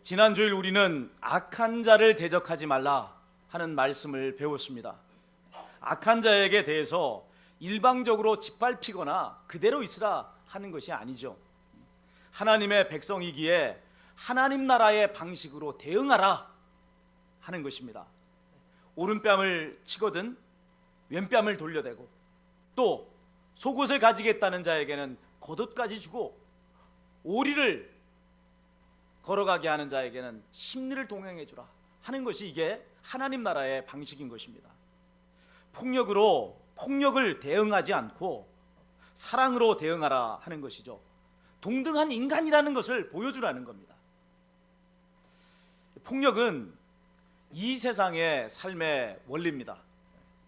지난 주일 우리는 악한 자를 대적하지 말라 하는 말씀을 배웠습니다. 악한 자에게 대해서 일방적으로 짓밟히거나 그대로 있으라 하는 것이 아니죠. 하나님의 백성이기에 하나님 나라의 방식으로 대응하라 하는 것입니다. 오른뺨을 치거든 왼뺨을 돌려대고, 또 속옷을 가지겠다는 자에게는 겉옷까지 주고, 오리를 걸어가게 하는 자에게는 심리를 동행해 주라 하는 것이 이게 하나님 나라의 방식인 것입니다. 폭력을 대응하지 않고 사랑으로 대응하라 하는 것이죠. 동등한 인간이라는 것을 보여주라는 겁니다. 폭력은 이 세상의 삶의 원리입니다.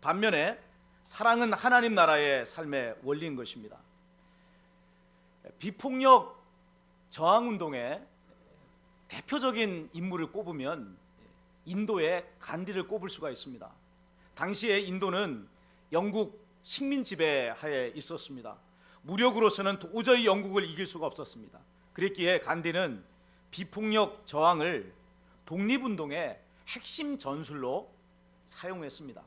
반면에 사랑은 하나님 나라의 삶의 원리인 것입니다. 비폭력 저항운동의 대표적인 인물을 꼽으면 인도의 간디를 꼽을 수가 있습니다. 당시에 인도는 영국 식민 지배하에 있었습니다. 무력으로서는 도저히 영국을 이길 수가 없었습니다. 그랬기에 간디는 비폭력 저항을 독립운동의 핵심 전술로 사용했습니다.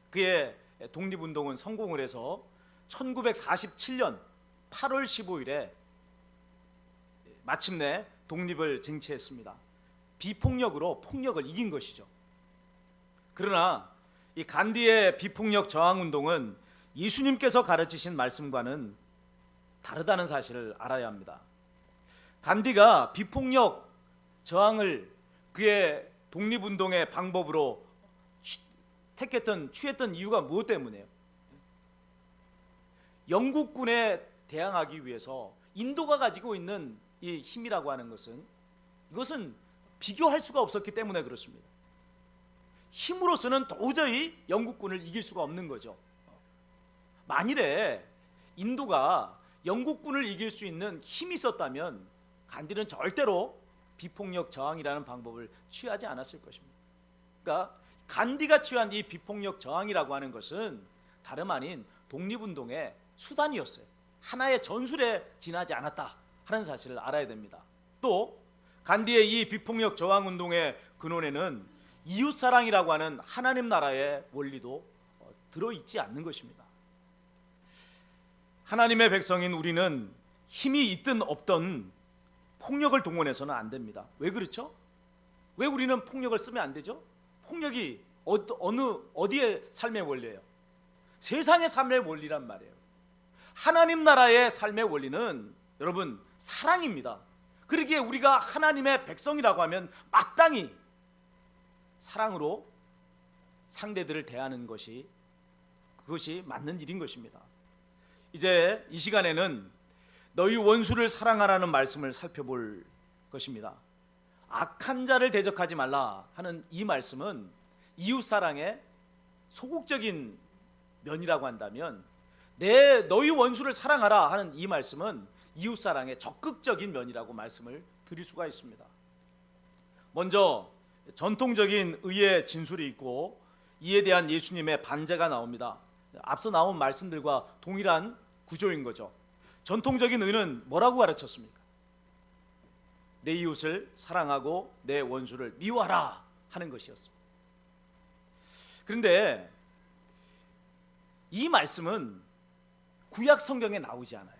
그의 독립운동은 성공을 해서 1947년 8월 15일에 마침내 독립을 쟁취했습니다. 비폭력으로 폭력을 이긴 것이죠. 그러나 이 간디의 비폭력 저항운동은 예수님께서 가르치신 말씀과는 다르다는 사실을 알아야 합니다. 간디가 비폭력 저항을 그의 독립운동의 방법으로 취했던 이유가 무엇 때문이에요? 영국군에 대항하기 위해서 인도가 가지고 있는 이 힘이라고 하는 이것은 비교할 수가 없었기 때문에 그렇습니다. 힘으로서는 도저히 영국군을 이길 수가 없는 거죠. 만일에 인도가 영국군을 이길 수 있는 힘이 있었다면 간디는 절대로 비폭력 저항이라는 방법을 취하지 않았을 것입니다. 그러니까 간디가 취한 이 비폭력 저항이라고 하는 것은 다름 아닌 독립운동의 수단이었어요. 하나의 전술에 지나지 않았다 하는 사실을 알아야 됩니다. 또 간디의 이 비폭력 저항 운동의 근원에는 이웃사랑이라고 하는 하나님 나라의 원리도 들어있지 않는 것입니다. 하나님의 백성인 우리는 힘이 있든 없든 폭력을 동원해서는 안 됩니다. 왜 그렇죠? 왜 우리는 폭력을 쓰면 안 되죠? 폭력이 어디의 삶의 원리예요? 세상의 삶의 원리란 말이에요. 하나님 나라의 삶의 원리는 여러분 사랑입니다. 그러기에 우리가 하나님의 백성이라고 하면 마땅히 사랑으로 상대들을 대하는 그것이 맞는 일인 것입니다. 이제 이 시간에는 너희 원수를 사랑하라는 말씀을 살펴볼 것입니다. 악한 자를 대적하지 말라 하는 이 말씀은 이웃사랑의 소극적인 면이라고 한다면, 너희 원수를 사랑하라 하는 이 말씀은 이웃사랑의 적극적인 면이라고 말씀을 드릴 수가 있습니다. 먼저 전통적인 의의 진술이 있고 이에 대한 예수님의 반제가 나옵니다. 앞서 나온 말씀들과 동일한 구조인 거죠. 전통적인 의는 뭐라고 가르쳤습니까? 내 이웃을 사랑하고 내 원수를 미워하라 하는 것이었습니다. 그런데 이 말씀은 구약 성경에 나오지 않아요.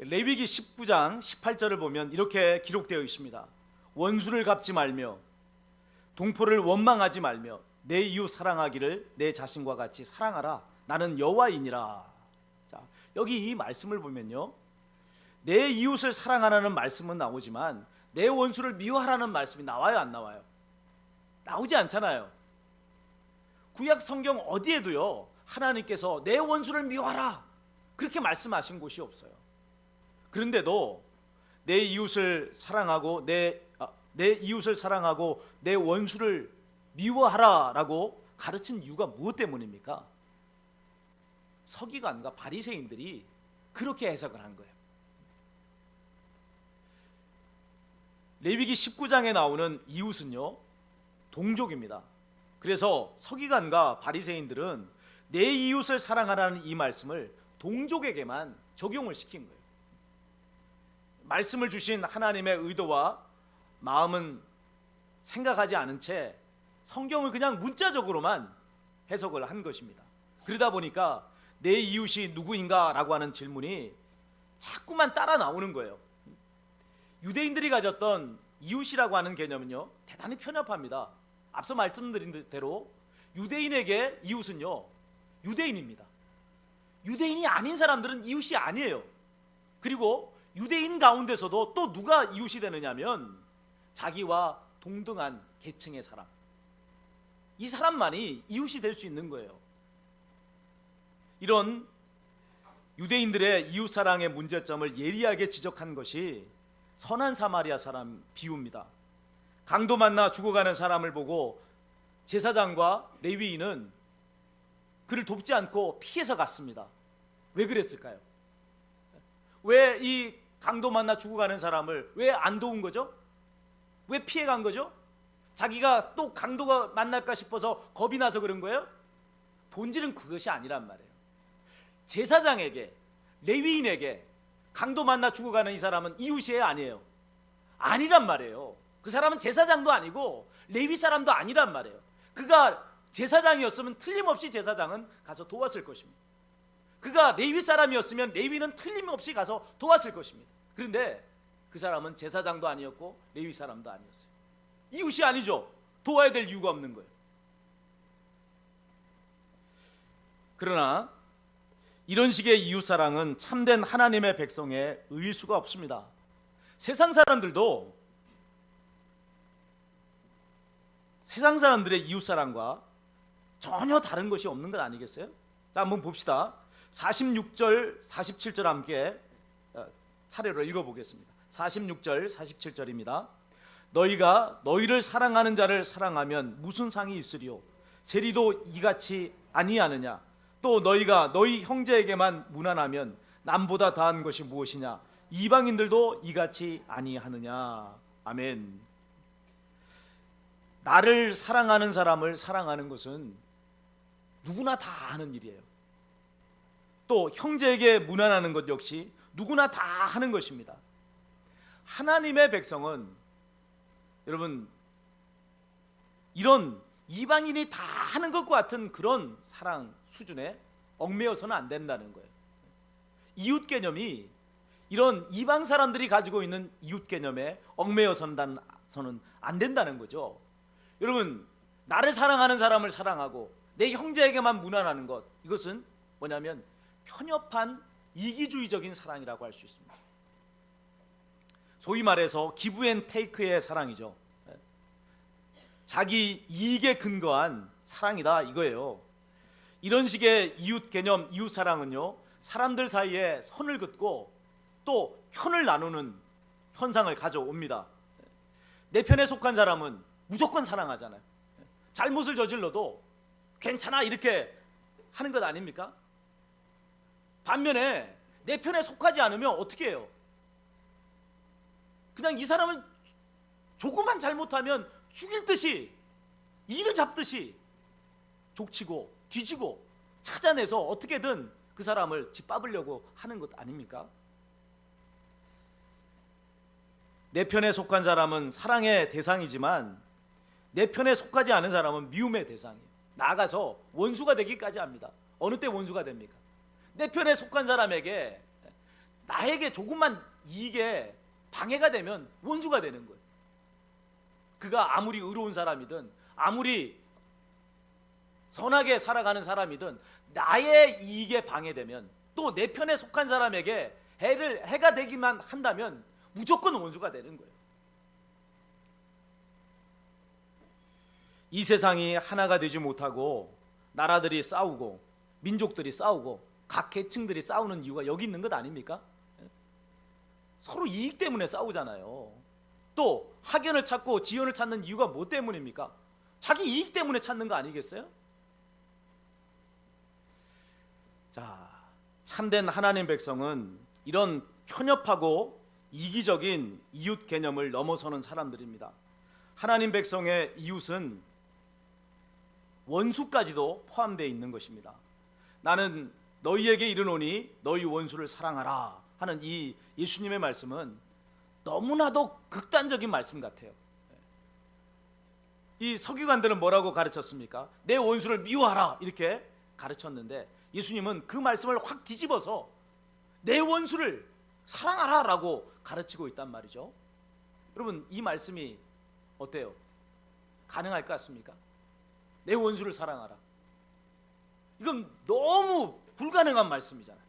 레위기 19장 18절을 보면 이렇게 기록되어 있습니다. 원수를 갚지 말며 동포를 원망하지 말며 내 이웃 사랑하기를 내 자신과 같이 사랑하라. 나는 여호와이니라. 자, 여기 이 말씀을 보면요, 내 이웃을 사랑하라는 말씀은 나오지만 내 원수를 미워하라는 말씀이 나와요, 안 나와요? 나오지 않잖아요. 구약 성경 어디에도요 하나님께서 내 원수를 미워하라 그렇게 말씀하신 곳이 없어요. 그런데도 내 이웃을 사랑하고 내 이웃을 사랑하고 내 원수를 미워하라라고 가르친 이유가 무엇 때문입니까? 서기관과 바리새인들이 그렇게 해석을 한 거예요. 레위기 19장에 나오는 이웃은요 동족입니다. 그래서 서기관과 바리새인들은 내 이웃을 사랑하라는 이 말씀을 동족에게만 적용을 시킨 거예요. 말씀을 주신 하나님의 의도와 마음은 생각하지 않은 채 성경을 그냥 문자적으로만 해석을 한 것입니다. 그러다 보니까 내 이웃이 누구인가 라고 하는 질문이 자꾸만 따라 나오는 거예요. 유대인들이 가졌던 이웃이라고 하는 개념은요, 대단히 편협합니다. 앞서 말씀드린 대로 유대인에게 이웃은요, 유대인입니다. 유대인이 아닌 사람들은 이웃이 아니에요. 그리고 유대인 가운데서도 또 누가 이웃이 되느냐면 자기와 동등한 계층의 사람, 이 사람만이 이웃이 될 수 있는 거예요. 이런 유대인들의 이웃사랑의 문제점을 예리하게 지적한 것이 선한 사마리아 사람 비유입니다. 강도 만나 죽어가는 사람을 보고 제사장과 레위인은 그를 돕지 않고 피해서 갔습니다. 왜 그랬을까요? 왜 이 강도 만나 죽어가는 사람을 왜 안 도운 거죠? 왜 피해 간 거죠? 자기가 또 강도가 만날까 싶어서 겁이 나서 그런 거예요? 본질은 그것이 아니란 말이에요. 제사장에게, 레위인에게 강도 만나 죽어가는 이 사람은 이웃이에요, 아니에요? 아니란 말이에요. 그 사람은 제사장도 아니고 레위 사람도 아니란 말이에요. 그가 제사장이었으면 틀림없이 제사장은 가서 도왔을 것입니다. 그가 레위 사람이었으면 레위는 틀림없이 가서 도왔을 것입니다. 그런데 그 사람은 제사장도 아니었고 레위 사람도 아니었어요. 이웃이 아니죠. 도와야 될 이유가 없는 거예요. 그러나 이런 식의 이웃사랑은 참된 하나님의 백성에 의일 수가 없습니다. 세상 사람들도 세상 사람들의 이웃사랑과 전혀 다른 것이 없는 것 아니겠어요? 자, 한번 봅시다. 46절, 47절 함께 차례로 읽어보겠습니다. 46절, 47절입니다. 너희가 너희를 사랑하는 자를 사랑하면 무슨 상이 있으리요? 세리도 이같이 아니하느냐? 또 너희가 너희 형제에게만 무난하면 남보다 더한 것이 무엇이냐? 이방인들도 이같이 아니하느냐? 아멘. 나를 사랑하는 사람을 사랑하는 것은 누구나 다 하는 일이에요. 또 형제에게 무난하는 것 역시 누구나 다 하는 것입니다. 하나님의 백성은 여러분 이런 이방인이 다 하는 것과 같은 그런 사랑 수준에 얽매여서는 안 된다는 거예요. 이웃 개념이 이런 이방 사람들이 가지고 있는 이웃 개념에 얽매여서는 안 된다는 거죠. 여러분, 나를 사랑하는 사람을 사랑하고 내 형제에게만 무난하는 것, 이것은 뭐냐면 편협한 이기주의적인 사랑이라고 할 수 있습니다. 소위 말해서 기브 앤 테이크의 사랑이죠. 자기 이익에 근거한 사랑이다 이거예요. 이런 식의 이웃 개념, 이웃 사랑은요, 사람들 사이에 선을 긋고 또 편을 나누는 현상을 가져옵니다. 내 편에 속한 사람은 무조건 사랑하잖아요. 잘못을 저질러도 괜찮아 이렇게 하는 것 아닙니까? 반면에 내 편에 속하지 않으면 어떻게 해요? 그냥 이 사람은 조금만 잘못하면 죽일 듯이, 이를 잡듯이 족치고 뒤지고 찾아내서 어떻게든 그 사람을 짓밟으려고 하는 것 아닙니까? 내 편에 속한 사람은 사랑의 대상이지만 내 편에 속하지 않은 사람은 미움의 대상이에요. 나아가서 원수가 되기까지 합니다. 어느 때 원수가 됩니까? 내 편에 속한 사람에게 나에게 조금만 이익에 방해가 되면 원수가 되는 거예요. 그가 아무리 의로운 사람이든 아무리 선하게 살아가는 사람이든 나의 이익에 방해되면 또 내 편에 속한 사람에게 해가 되기만 한다면 무조건 원수가 되는 거예요. 이 세상이 하나가 되지 못하고 나라들이 싸우고 민족들이 싸우고 각 계층들이 싸우는 이유가 여기 있는 것 아닙니까? 서로 이익 때문에 싸우잖아요. 또 학연을 찾고 지연을 찾는 이유가 뭐 때문입니까? 자기 이익 때문에 찾는 거 아니겠어요? 자, 참된 하나님 백성은 이런 편협하고 이기적인 이웃 개념을 넘어서는 사람들입니다. 하나님 백성의 이웃은 원수까지도 포함되어 있는 것입니다. 나는 너희에게 이르노니 너희 원수를 사랑하라 하는 이 예수님의 말씀은 너무나도 극단적인 말씀 같아요. 이 서기관들은 뭐라고 가르쳤습니까? 내 원수를 미워하라 이렇게 가르쳤는데 예수님은 그 말씀을 확 뒤집어서 내 원수를 사랑하라 라고 가르치고 있단 말이죠. 여러분, 이 말씀이 어때요? 가능할 것 같습니까? 내 원수를 사랑하라. 이건 너무 불가능한 말씀이잖아요.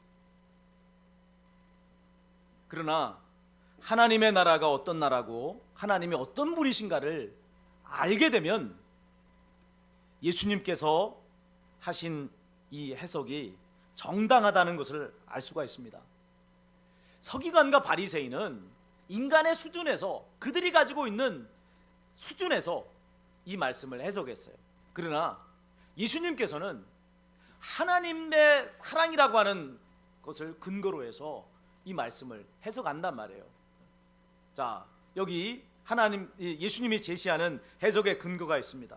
그러나 하나님의 나라가 어떤 나라고 하나님이 어떤 분이신가를 알게 되면 예수님께서 하신 이 해석이 정당하다는 것을 알 수가 있습니다. 서기관과 바리새인은 인간의 수준에서, 그들이 가지고 있는 수준에서 이 말씀을 해석했어요. 그러나 예수님께서는 하나님의 사랑이라고 하는 것을 근거로 해서 이 말씀을 해석한단 말이에요. 자, 여기 예수님이 제시하는 해석의 근거가 있습니다.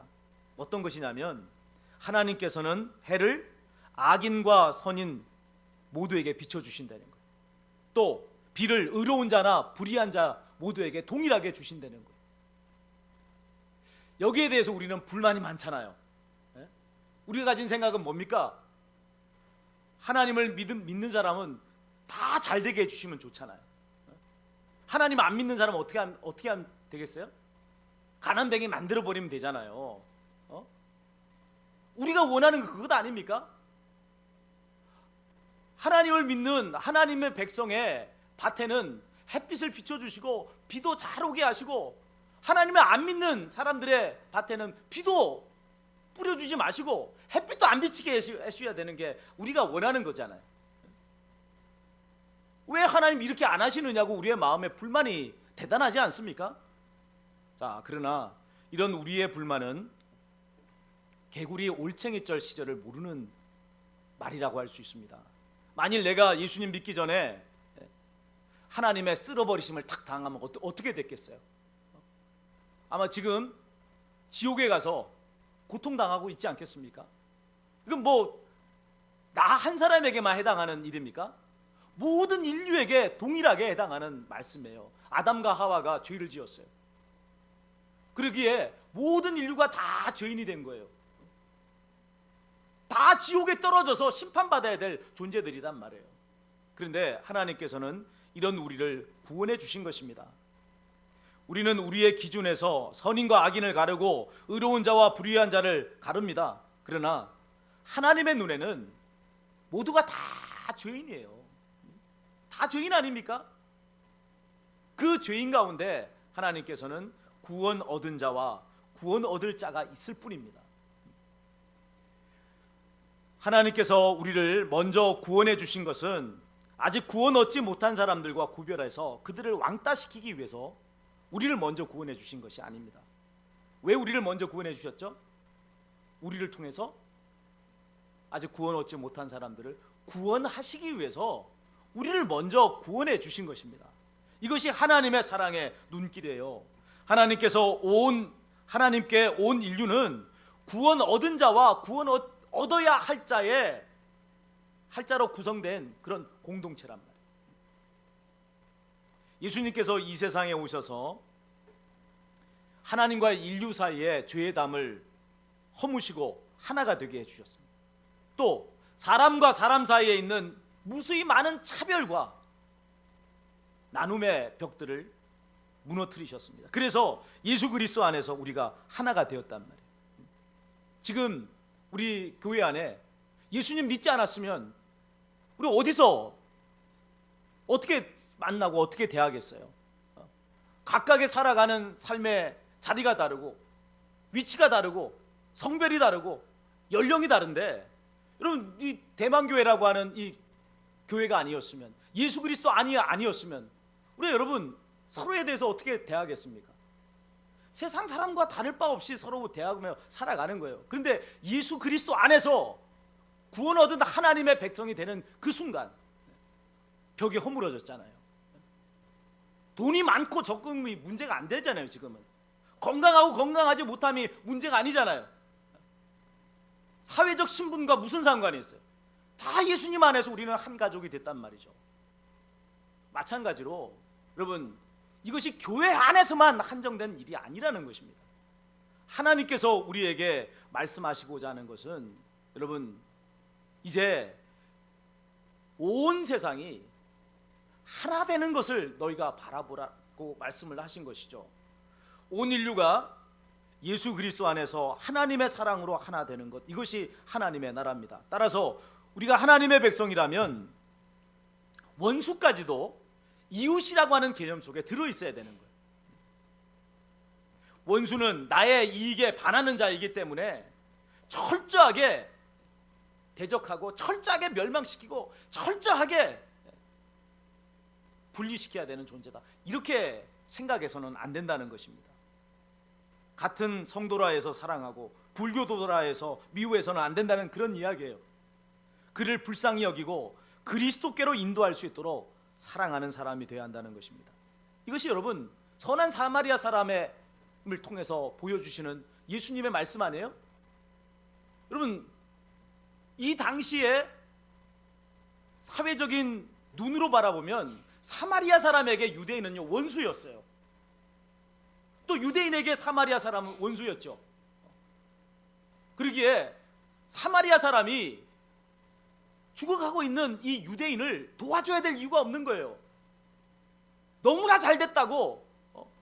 어떤 것이냐면 하나님께서는 해를 악인과 선인 모두에게 비춰주신다는 거예요. 또 비를 의로운 자나 불의한 자 모두에게 동일하게 주신다는 거예요. 여기에 대해서 우리는 불만이 많잖아요. 우리가 가진 생각은 뭡니까? 하나님을 믿는 사람은 다 잘되게 해주시면 좋잖아요. 하나님 안 믿는 사람은 어떻게 하면 되겠어요? 가난뱅이 만들어버리면 되잖아요. 우리가 원하는 거 그것 아닙니까? 하나님을 믿는 하나님의 백성의 밭에는 햇빛을 비춰주시고 비도 잘 오게 하시고, 하나님을 안 믿는 사람들의 밭에는 비도 뿌려주지 마시고 햇빛도 안 비치게 해주셔야 되는 게 우리가 원하는 거잖아요. 왜 하나님 이렇게 안 하시느냐고 우리의 마음에 불만이 대단하지 않습니까? 자, 그러나 이런 우리의 불만은 개구리 올챙이절 시절을 모르는 말이라고 할 수 있습니다. 만일 내가 예수님 믿기 전에 하나님의 쓸어버리심을 탁 당하면 어떻게 됐겠어요? 아마 지금 지옥에 가서 고통당하고 있지 않겠습니까? 이건 뭐 나 한 사람에게만 해당하는 일입니까? 모든 인류에게 동일하게 해당하는 말씀이에요. 아담과 하와가 죄를 지었어요. 그러기에 모든 인류가 다 죄인이 된 거예요. 다 지옥에 떨어져서 심판받아야 될 존재들이란 말이에요. 그런데 하나님께서는 이런 우리를 구원해 주신 것입니다. 우리는 우리의 기준에서 선인과 악인을 가르고 의로운 자와 불의한 자를 가릅니다. 그러나 하나님의 눈에는 모두가 다 죄인이에요. 다 죄인 아닙니까? 그 죄인 가운데 하나님께서는 구원 얻은 자와 구원 얻을 자가 있을 뿐입니다. 하나님께서 우리를 먼저 구원해 주신 것은 아직 구원 얻지 못한 사람들과 구별해서 그들을 왕따시키기 위해서 우리를 먼저 구원해 주신 것이 아닙니다. 왜 우리를 먼저 구원해 주셨죠? 우리를 통해서 아직 구원 얻지 못한 사람들을 구원하시기 위해서 우리를 먼저 구원해 주신 것입니다. 이것이 하나님의 사랑의 눈길이에요. 하나님께 온 인류는 구원 얻은 자와 구원 얻어야 할 자로 구성된 그런 공동체란 말이에요. 예수님께서 이 세상에 오셔서 하나님과 인류 사이에 죄의 담을 허무시고 하나가 되게 해주셨습니다. 또 사람과 사람 사이에 있는 무수히 많은 차별과 나눔의 벽들을 무너뜨리셨습니다. 그래서 예수 그리스도 안에서 우리가 하나가 되었단 말이에요. 지금 우리 교회 안에 예수님 믿지 않았으면 우리 어디서 어떻게 만나고 어떻게 대하겠어요? 각각의 살아가는 삶의 자리가 다르고 위치가 다르고 성별이 다르고 연령이 다른데, 여러분 이 대만교회라고 하는 이 교회가 아니었으면, 예수 그리스도 아니었으면 우리 여러분 서로에 대해서 어떻게 대하겠습니까? 세상 사람과 다를 바 없이 서로 대하며 살아가는 거예요. 그런데 예수 그리스도 안에서 구원 얻은 하나님의 백성이 되는 그 순간 벽이 허물어졌잖아요. 돈이 많고 적금이 문제가 안 되잖아요. 지금은 건강하고 건강하지 못함이 문제가 아니잖아요. 사회적 신분과 무슨 상관이 있어요? 다 예수님 안에서 우리는 한 가족이 됐단 말이죠. 마찬가지로 여러분 이것이 교회 안에서만 한정된 일이 아니라는 것입니다. 하나님께서 우리에게 말씀하시고자 하는 것은, 여러분, 이제 온 세상이 하나 되는 것을 너희가 바라보라고 말씀을 하신 것이죠. 온 인류가 예수 그리스도 안에서 하나님의 사랑으로 하나 되는 것, 이것이 하나님의 나라입니다. 따라서 우리가 하나님의 백성이라면 원수까지도 이웃이라고 하는 개념 속에 들어있어야 되는 거예요. 원수는 나의 이익에 반하는 자이기 때문에 철저하게 대적하고 철저하게 멸망시키고 철저하게 분리시켜야 되는 존재다, 이렇게 생각해서는 안 된다는 것입니다. 같은 성도라 해서 사랑하고 불교도라 해서 미워해서는 안 된다는 그런 이야기예요. 그를 불쌍히 여기고 그리스도께로 인도할 수 있도록 사랑하는 사람이 되어야 한다는 것입니다. 이것이 여러분 선한 사마리아 사람을 통해서 보여주시는 예수님의 말씀 아니에요? 여러분, 이 당시에 사회적인 눈으로 바라보면 사마리아 사람에게 유대인은요 원수였어요. 또 유대인에게 사마리아 사람은 원수였죠. 그러기에 사마리아 사람이 죽어가고 있는 이 유대인을 도와줘야 될 이유가 없는 거예요. 너무나 잘 됐다고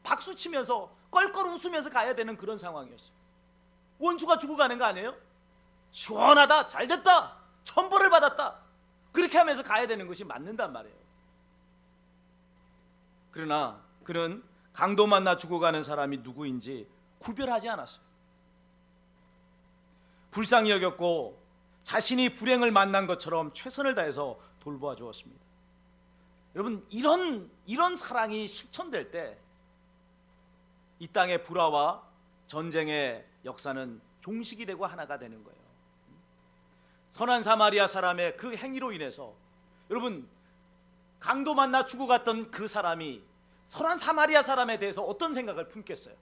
박수치면서 껄껄 웃으면서 가야 되는 그런 상황이었어요. 원수가 죽어가는 거 아니에요? 시원하다, 잘 됐다, 천벌을 받았다, 그렇게 하면서 가야 되는 것이 맞는단 말이에요. 그러나 그는 강도 만나 죽어가는 사람이 누구인지 구별하지 않았어요. 불쌍히 여겼고 자신이 불행을 만난 것처럼 최선을 다해서 돌보아 주었습니다. 여러분, 이런 사랑이 실천될 때 이 땅의 불화와 전쟁의 역사는 종식이 되고 하나가 되는 거예요. 선한 사마리아 사람의 그 행위로 인해서 여러분, 강도 만나 죽어갔던 그 사람이 선한 사마리아 사람에 대해서 어떤 생각을 품겠어요?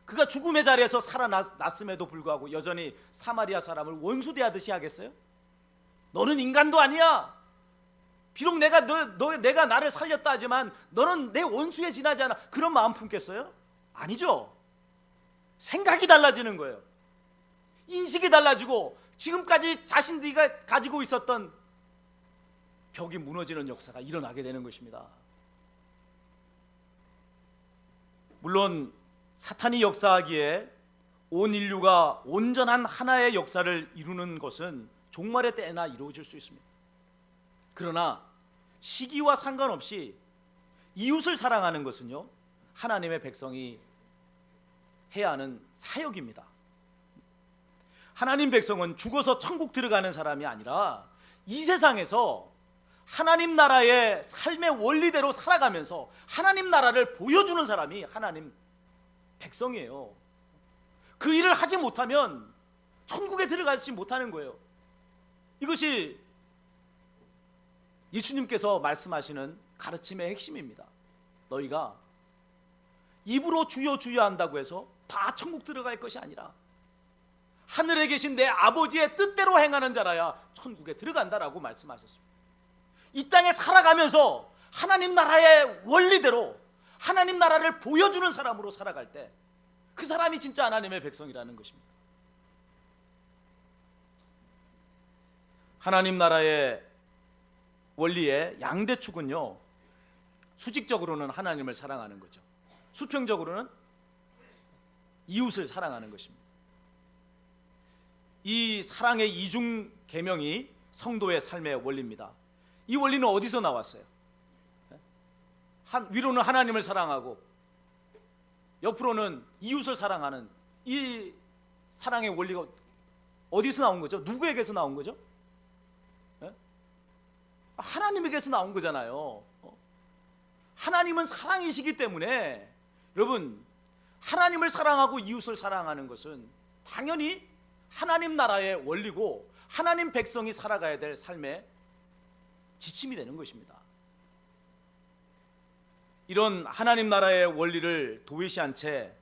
그가 죽음의 자리에서 살아났음에도 불구하고 여전히 사마리아 사람을 원수 대하듯이 하겠어요? 너는 인간도 아니야. 비록 내가 나를 살렸다 하지만 너는 내 원수에 지나지 않아. 그런 마음 품겠어요? 아니죠. 생각이 달라지는 거예요. 인식이 달라지고 지금까지 자신들이 가지고 있었던 벽이 무너지는 역사가 일어나게 되는 것입니다. 물론 사탄이 역사하기에 온 인류가 온전한 하나의 역사를 이루는 것은 종말의 때에나 이루어질 수 있습니다. 그러나 시기와 상관없이 이웃을 사랑하는 것은요, 하나님의 백성이 해야 하는 사역입니다. 하나님 백성은 죽어서 천국 들어가는 사람이 아니라 이 세상에서 하나님 나라의 삶의 원리대로 살아가면서 하나님 나라를 보여주는 사람이 하나님 백성이에요. 그 일을 하지 못하면 천국에 들어가지 못하는 거예요. 이것이 예수님께서 말씀하시는 가르침의 핵심입니다. 너희가 입으로 주여 주여 한다고 해서 다 천국 들어갈 것이 아니라 하늘에 계신 내 아버지의 뜻대로 행하는 자라야 천국에 들어간다라고 말씀하셨습니다. 이 땅에 살아가면서 하나님 나라의 원리대로 하나님 나라를 보여주는 사람으로 살아갈 때 그 사람이 진짜 하나님의 백성이라는 것입니다. 하나님 나라의 원리의 양대축은요, 수직적으로는 하나님을 사랑하는 거죠. 수평적으로는 이웃을 사랑하는 것입니다. 이 사랑의 이중 계명이 성도의 삶의 원리입니다. 이 원리는 어디서 나왔어요? 위로는 하나님을 사랑하고 옆으로는 이웃을 사랑하는 이 사랑의 원리가 어디서 나온 거죠? 누구에게서 나온 거죠? 하나님에게서 나온 거잖아요. 하나님은 사랑이시기 때문에 여러분, 하나님을 사랑하고 이웃을 사랑하는 것은 당연히 하나님 나라의 원리고 하나님 백성이 살아가야 될 삶의 지침이 되는 것입니다. 이런 하나님 나라의 원리를 도외시한 채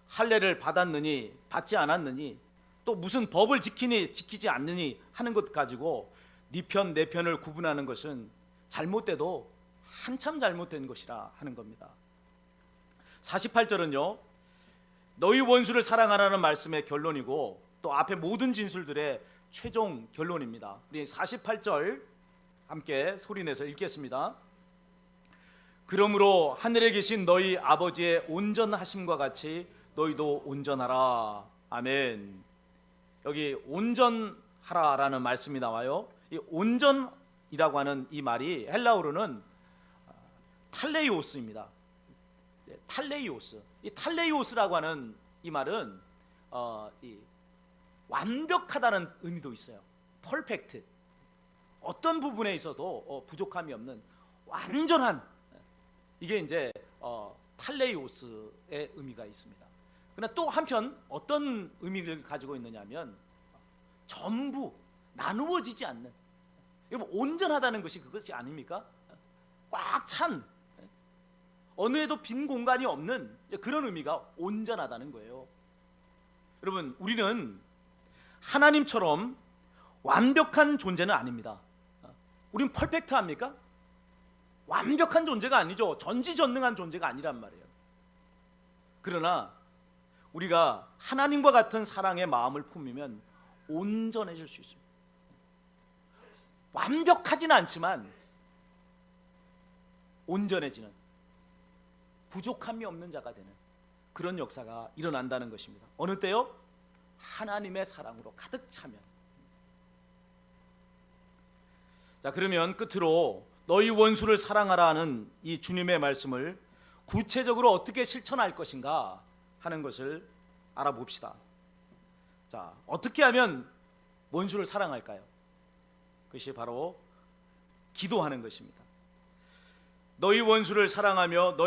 할례를 받았느니 받지 않았느니 또 무슨 법을 지키니 지키지 않느니 하는 것 가지고 네 편 내 편을 구분하는 것은 잘못돼도 한참 잘못된 것이라 하는 겁니다. 48절은요, 너희 원수를 사랑하라는 말씀의 결론이고 또 앞에 모든 진술들의 최종 결론입니다. 우리 48절 함께 소리내서 읽겠습니다. 그러므로 하늘에 계신 너희 아버지의 온전하심과 같이 너희도 온전하라. 아멘. 여기 온전하라라는 말씀이 나와요. 이 온전이라고 하는 이 말이 헬라어로는 탈레이오스입니다. 탈레이오스. 이 탈레이오스라고 하는 이 말은 이 완벽하다는 의미도 있어요. 퍼펙트. 어떤 부분에 있어도 부족함이 없는 완전한, 이게 이제 탈레이오스의 의미가 있습니다. 그러나 또 한편 어떤 의미를 가지고 있느냐면 전부 나누어지지 않는, 온전하다는 것이 그것이 아닙니까? 꽉 찬, 어느에도 빈 공간이 없는 그런 의미가 온전하다는 거예요. 여러분, 우리는 하나님처럼 완벽한 존재는 아닙니다. 우린 퍼펙트합니까? 완벽한 존재가 아니죠. 전지전능한 존재가 아니란 말이에요. 그러나 우리가 하나님과 같은 사랑의 마음을 품으면 온전해질 수 있습니다. 완벽하지는 않지만 온전해지는, 부족함이 없는 자가 되는 그런 역사가 일어난다는 것입니다. 어느 때요? 하나님의 사랑으로 가득 차면. 자, 그러면 끝으로 너희 원수를 사랑하라 하는 이 주님의 말씀을 구체적으로 어떻게 실천할 것인가 하는 것을 알아봅시다. 자, 어떻게 하면 원수를 사랑할까요? 그것이 바로 기도하는 것입니다. 너희 원수를 사랑하며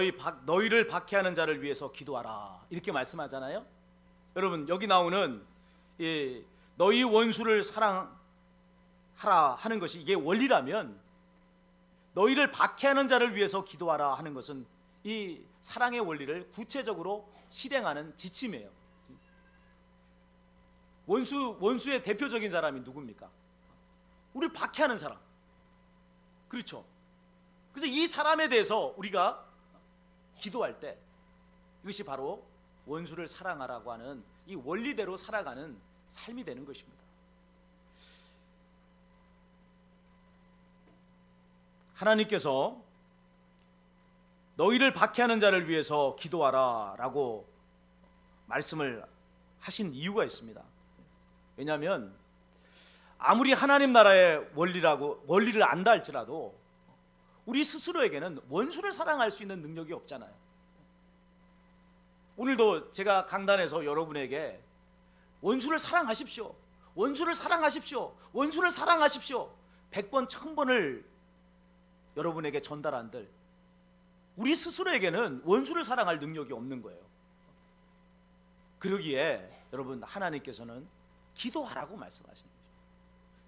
너희를 박해하는 자를 위해서 기도하라, 이렇게 말씀하잖아요. 여러분, 여기 나오는 이 너희 원수를 사랑하라 하는 것이 이게 원리라면, 너희를 박해하는 자를 위해서 기도하라 하는 것은 이 사랑의 원리를 구체적으로 실행하는 지침이에요. 원수의 대표적인 사람이 누굽니까? 우리를 박해하는 사람. 그렇죠. 그래서 이 사람에 대해서 우리가 기도할 때 이것이 바로 원수를 사랑하라고 하는 이 원리대로 살아가는 삶이 되는 것입니다. 하나님께서 너희를 박해하는 자를 위해서 기도하라 라고 말씀을 하신 이유가 있습니다. 왜냐하면 아무리 하나님 나라의 원리를 안다 할지라도 우리 스스로에게는 원수를 사랑할 수 있는 능력이 없잖아요. 오늘도 제가 강단에서 여러분에게 원수를 사랑하십시오, 원수를 사랑하십시오, 원수를 사랑하십시오 100번 1000번을 여러분에게 전달한들 우리 스스로에게는 원수를 사랑할 능력이 없는 거예요. 그러기에 여러분, 하나님께서는 기도하라고 말씀하시는 거죠.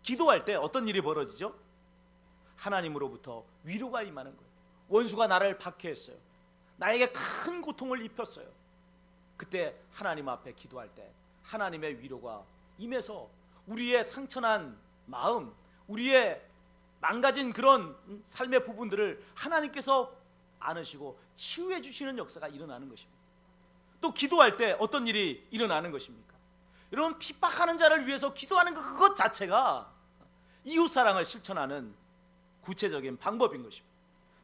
기도할 때 어떤 일이 벌어지죠? 하나님으로부터 위로가 임하는 거예요. 원수가 나를 박해했어요. 나에게 큰 고통을 입혔어요. 그때 하나님 앞에 기도할 때 하나님의 위로가 임해서 우리의 상처난 마음, 우리의 망가진 그런 삶의 부분들을 하나님께서 안으시고 치유해 주시는 역사가 일어나는 것입니다. 또 기도할 때 어떤 일이 일어나는 것입니까? 여러분, 핍박하는 자를 위해서 기도하는 그것 자체가 이웃사랑을 실천하는 구체적인 방법인 것입니다.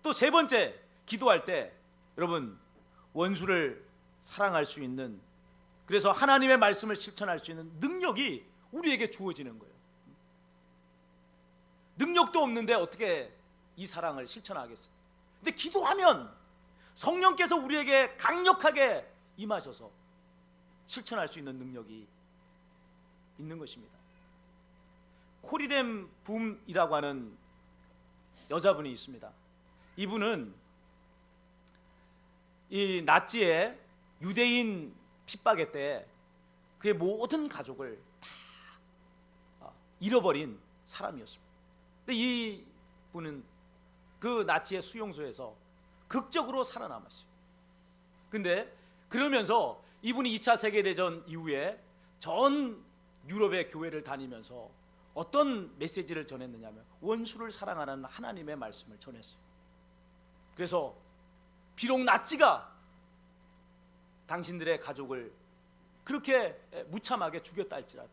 또 세 번째, 기도할 때 여러분, 원수를 사랑할 수 있는, 그래서 하나님의 말씀을 실천할 수 있는 능력이 우리에게 주어지는 거예요. 능력도 없는데 어떻게 이 사랑을 실천하겠어요? 근데 기도하면 성령께서 우리에게 강력하게 임하셔서 실천할 수 있는 능력이 있는 것입니다. 코리뎀 붐이라고 하는 여자분이 있습니다. 이분은 이 나치의 유대인 핍박의 때 그의 모든 가족을 다 잃어버린 사람이었습니다. 근데 이 분은 그 나치의 수용소에서 극적으로 살아남았어요. 근데 그러면서 이분이 2차 세계대전 이후에 전 유럽의 교회를 다니면서 어떤 메시지를 전했느냐면 원수를 사랑하는 하나님의 말씀을 전했어요. 그래서 비록 나치가 당신들의 가족을 그렇게 무참하게 죽였다 할지라도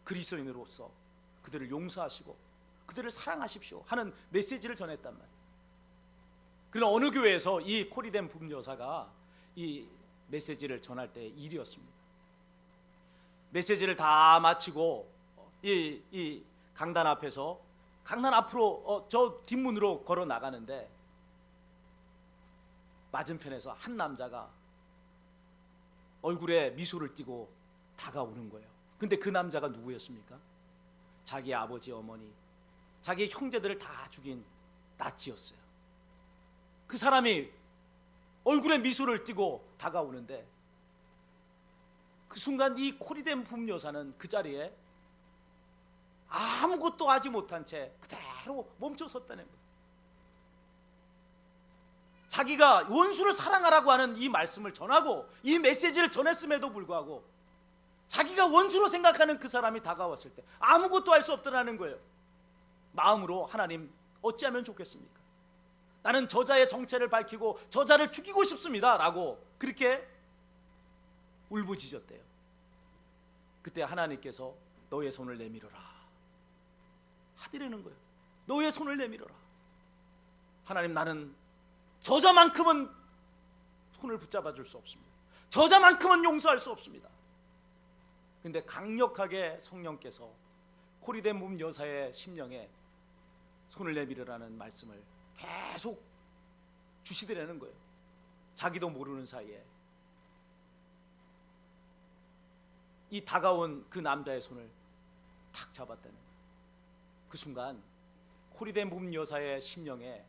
그리스도인으로서 그들을 용서하시고 그들을 사랑하십시오 하는 메시지를 전했단 말이에요. 그러나 어느 교회에서 이 코리덴 부녀사가 이 메시지를 전할 때의 일이었습니다. 메시지를 다 마치고 이 강단 앞에서 강단 앞으로 저 뒷문으로 걸어 나가는데 맞은편에서 한 남자가 얼굴에 미소를 띠고 다가오는 거예요. 근데 그 남자가 누구였습니까? 자기 아버지, 어머니, 자기 형제들을 다 죽인 나치였어요. 그 사람이 얼굴에 미소를 띠고 다가오는데 그 순간 이 코리덴 부녀사는 그 자리에 아무것도 하지 못한 채 그대로 멈춰 섰다는 거예요. 자기가 원수를 사랑하라고 하는 이 말씀을 전하고 이 메시지를 전했음에도 불구하고 자기가 원수로 생각하는 그 사람이 다가왔을 때 아무것도 할 수 없다는 거예요. 마음으로 하나님 어찌하면 좋겠습니까? 나는 저자의 정체를 밝히고 저자를 죽이고 싶습니다 라고 그렇게 울부짖었대요. 그때 하나님께서 너의 손을 내밀어라 하디라는 거예요. 너의 손을 내밀어라. 하나님, 나는 저자만큼은 손을 붙잡아 줄 수 없습니다. 저자만큼은 용서할 수 없습니다. 근데 강력하게 성령께서 코리덴 부녀사의 심령에 손을 내밀으라는 말씀을 계속 주시더라는 거예요. 자기도 모르는 사이에 이 다가온 그 남자의 손을 탁 잡았다는 거예요. 그 순간 코리덴 부녀사의 심령에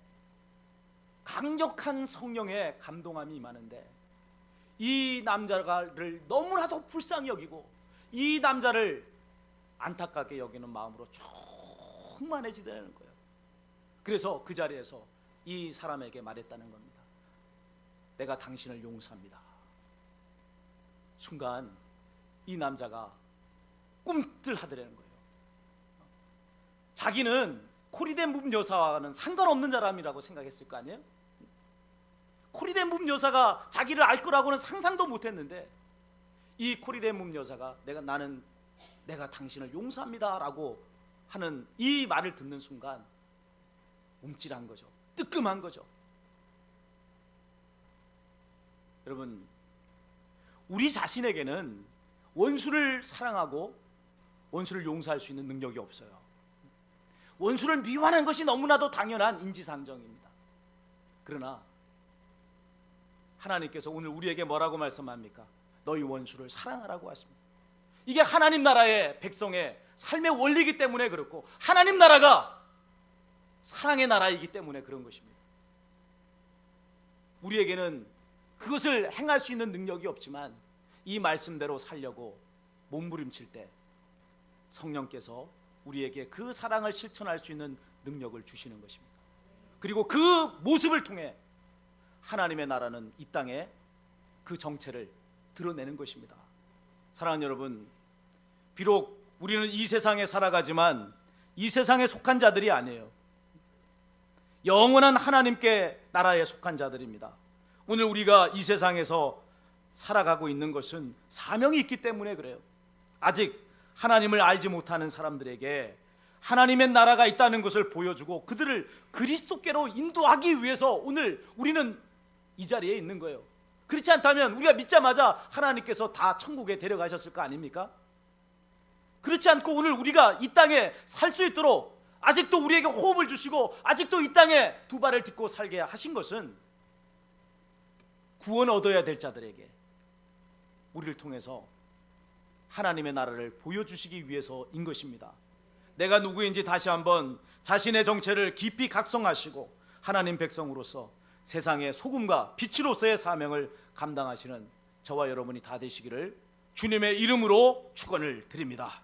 강력한 성령의 감동함이 임하는데 이 남자를 너무나도 불쌍히 여기고 이 남자를 안타깝게 여기는 마음으로 충만해지더라는 거예요. 그래서 그 자리에서 이 사람에게 말했다는 겁니다. 내가 당신을 용서합니다. 순간 이 남자가 꿈틀하더라는 거예요. 자기는 코리덴 부녀사와는 상관없는 사람이라고 생각했을 거 아니에요? 코리덴 부녀사가 자기를 알 거라고는 상상도 못했는데 이 코리덴 부녀사가 내가 당신을 용서합니다 라고 하는 이 말을 듣는 순간 움찔한 거죠. 뜨끔한 거죠. 여러분, 우리 자신에게는 원수를 사랑하고 원수를 용서할 수 있는 능력이 없어요. 원수를 미워하는 것이 너무나도 당연한 인지상정입니다. 그러나 하나님께서 오늘 우리에게 뭐라고 말씀합니까? 너희 원수를 사랑하라고 하십니다. 이게 하나님 나라의 백성의 삶의 원리이기 때문에 그렇고 하나님 나라가 사랑의 나라이기 때문에 그런 것입니다. 우리에게는 그것을 행할 수 있는 능력이 없지만 이 말씀대로 살려고 몸부림칠 때 성령께서 우리에게 그 사랑을 실천할 수 있는 능력을 주시는 것입니다. 그리고 그 모습을 통해 하나님의 나라는 이 땅에 그 정체를 드러내는 것입니다. 사랑하는 여러분, 비록 우리는 이 세상에 살아가지만 이 세상에 속한 자들이 아니에요. 영원한 하나님께 나라에 속한 자들입니다. 오늘 우리가 이 세상에서 살아가고 있는 것은 사명이 있기 때문에 그래요. 아직 하나님을 알지 못하는 사람들에게 하나님의 나라가 있다는 것을 보여주고 그들을 그리스도께로 인도하기 위해서 오늘 우리는 이 자리에 있는 거예요. 그렇지 않다면 우리가 믿자마자 하나님께서 다 천국에 데려가셨을 거 아닙니까? 그렇지 않고 오늘 우리가 이 땅에 살 수 있도록 아직도 우리에게 호흡을 주시고 아직도 이 땅에 두 발을 딛고 살게 하신 것은 구원 얻어야 될 자들에게 우리를 통해서 하나님의 나라를 보여주시기 위해서인 것입니다. 내가 누구인지 다시 한번 자신의 정체를 깊이 각성하시고 하나님 백성으로서 세상의 소금과 빛으로서의 사명을 감당하시는 저와 여러분이 다 되시기를 주님의 이름으로 축원을 드립니다.